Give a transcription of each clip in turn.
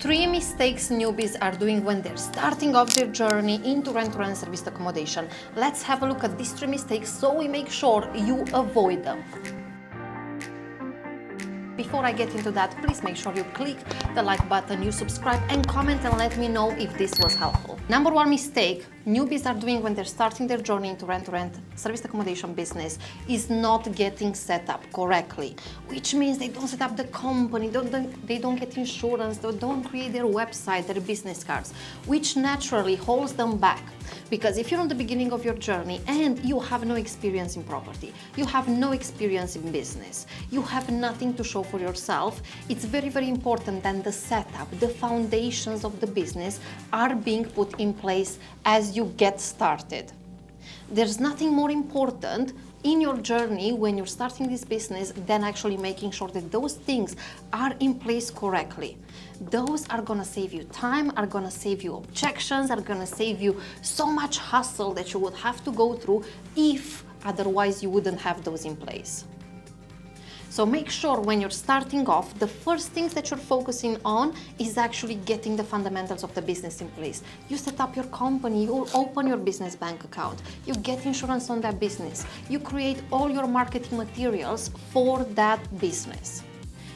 3 mistakes newbies are doing when they're starting off their journey into rent-to-rent serviced accommodation. Let's have a look at these 3 mistakes so we make sure you avoid them. Before I get into that, please make sure you click the like button, you subscribe and comment and let me know if this was helpful. Number 1 mistake newbies are doing when they're starting their journey into rent-to-rent serviced accommodation business is not getting set up correctly, which means they don't set up the company, they don't get insurance, they don't create their website, their business cards, which naturally holds them back. Because if you're on the beginning of your journey and you have no experience in property, you have no experience in business, you have nothing to show for yourself, it's very, very important that the setup, the foundations of the business are being put in place as you get started. There's nothing more important in your journey when you're starting this business than actually making sure that those things are in place correctly. Those are gonna save you time, are gonna save you objections, are gonna save you so much hassle that you would have to go through if otherwise you wouldn't have those in place. So make sure when you're starting off, the first things that you're focusing on is actually getting the fundamentals of the business in place. You set up your company, you open your business bank account, you get insurance on that business, you create all your marketing materials for that business.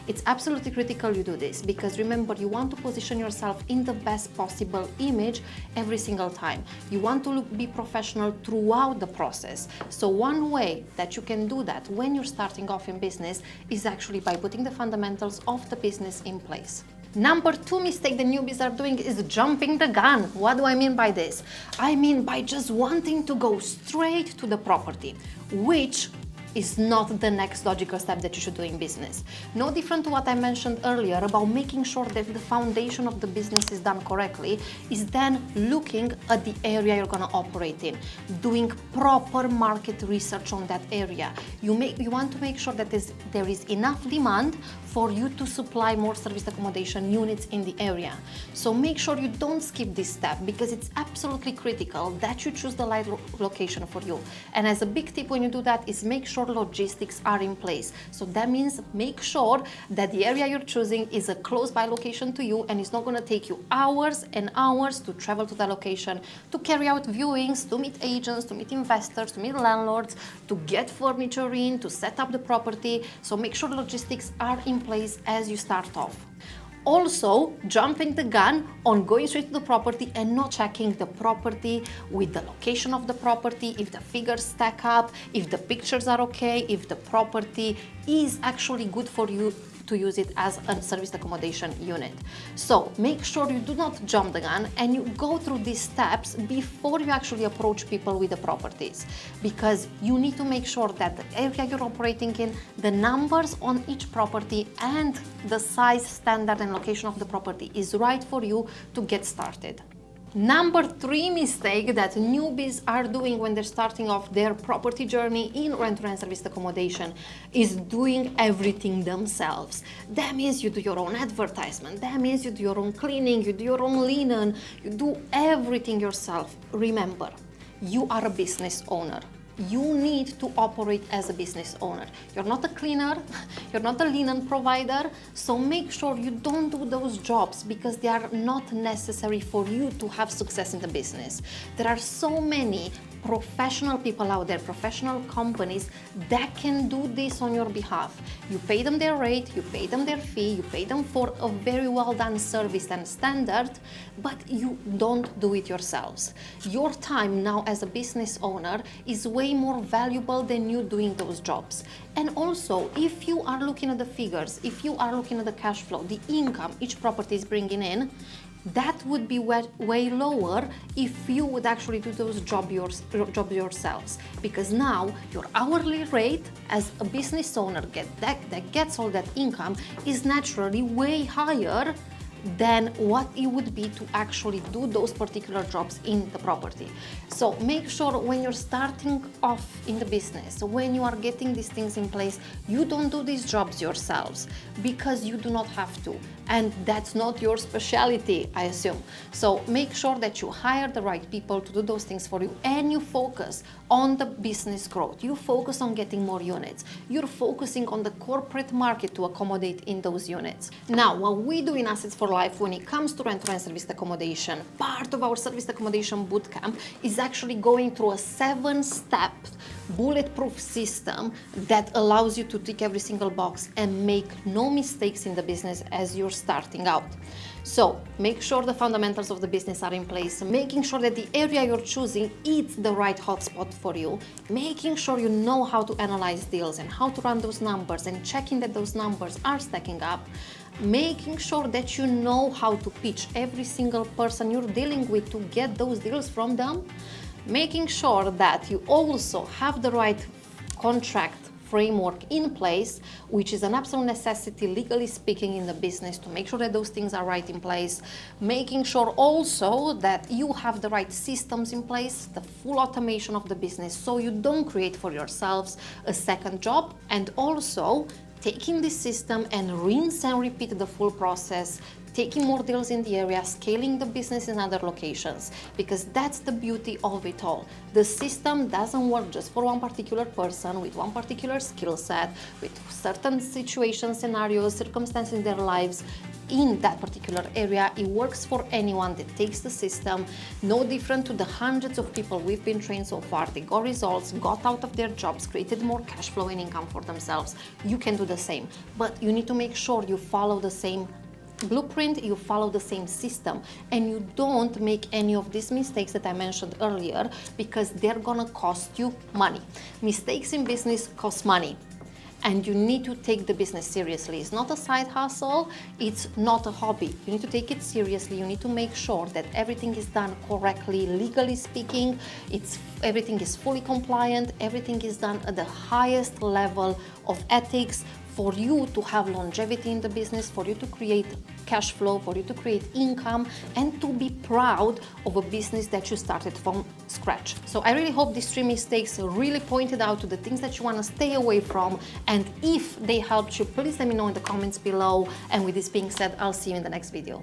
It's absolutely critical you do this because remember, you want to position yourself in the best possible image every single time. You want to be professional throughout the process. So one way that you can do that when you're starting off in business is actually by putting the fundamentals of the business in place. Number 2 mistake the newbies are doing is jumping the gun. What do I mean by this? I mean by just wanting to go straight to the property, which is not the next logical step that you should do in business. No different to what I mentioned earlier about making sure that the foundation of the business is done correctly, is then looking at the area you're gonna operate in, doing proper market research on that area. You want to make sure that there is enough demand for you to supply more serviced accommodation units in the area. So make sure you don't skip this step because it's absolutely critical that you choose the right location for you. And as a big tip when you do that is make sure logistics are in place. So that means make sure that the area you're choosing is a close by location to you and it's not going to take you hours and hours to travel to that location, to carry out viewings, to meet agents, to meet investors, to meet landlords, to get furniture in, to set up the property. So make sure logistics are in place as you start off. Also, jumping the gun on going straight to the property and not checking the property with the location of the property, if the figures stack up, if the pictures are okay, if the property is actually good for you to use it as a serviced accommodation unit. So make sure you do not jump the gun and you go through these steps before you actually approach people with the properties, because you need to make sure that the area you're operating in, the numbers on each property and the size, standard and location of the property is right for you to get started. Number 3 mistake that newbies are doing when they're starting off their property journey in rent-to-rent serviced accommodation is doing everything themselves. That means you do your own advertisement, that means you do your own cleaning, you do your own linen, you do everything yourself. Remember, you are a business owner. You need to operate as a business owner. You're not a cleaner, you're not a linen provider, so make sure you don't do those jobs because they are not necessary for you to have success in the business. There are so many professional people out there, professional companies that can do this on your behalf. You pay them their rate, you pay them their fee, you pay them for a very well done service and standard, but you don't do it yourselves. Your time now as a business owner is way more valuable than you doing those jobs. And also, if you are looking at the figures, if you are looking at the cash flow, the income each property is bringing in, that would be way lower if you would actually do those jobs yourselves. Because now your hourly rate as a business owner that gets all that income is naturally way higher than what it would be to actually do those particular jobs in the property. So make sure when you're starting off in the business, when you are getting these things in place, you don't do these jobs yourselves because you do not have to. and that's not your specialty, I assume. So make sure that you hire the right people to do those things for you, and you focus on the business growth. You focus on getting more units. You're focusing on the corporate market to accommodate in those units. Now, what we do in Assets for Life when it comes to rent-to-rent serviced accommodation, part of our serviced accommodation bootcamp is actually going through a 7-step bulletproof system that allows you to tick every single box and make no mistakes in the business as you're starting out. So make sure the fundamentals of the business are in place, making sure that the area you're choosing is the right hotspot for you, making sure you know how to analyze deals and how to run those numbers and checking that those numbers are stacking up, making sure that you know how to pitch every single person you're dealing with to get those deals from them, making sure that you also have the right contract framework in place, which is an absolute necessity, legally speaking, in the business, to make sure that those things are right in place, making sure also that you have the right systems in place, the full automation of the business, so you don't create for yourselves a second job, and also taking this system and rinse and repeat the full process, taking more deals in the area, scaling the business in other locations, because that's the beauty of it all. The system doesn't work just for one particular person with one particular skill set, with certain situations, scenarios, circumstances in their lives in that particular area. It works for anyone that takes the system, no different to the hundreds of people we've been trained so far. They got results, got out of their jobs, created more cash flow and income for themselves. You can do the same, but you need to make sure you follow the same blueprint, you follow the same system, and you don't make any of these mistakes that I mentioned earlier, because they're gonna cost you money. Mistakes in business cost money, and you need to take the business seriously. It's not a side hustle, it's not a hobby. You need to take it seriously. You need to make sure that everything is done correctly, legally speaking. Everything is fully compliant, everything is done at the highest level of ethics, for you to have longevity in the business, for you to create cash flow, for you to create income, and to be proud of a business that you started from scratch. So I really hope these 3 mistakes really pointed out to the things that you want to stay away from, and if they helped you, please let me know in the comments below. And with this being said, I'll see you in the next video.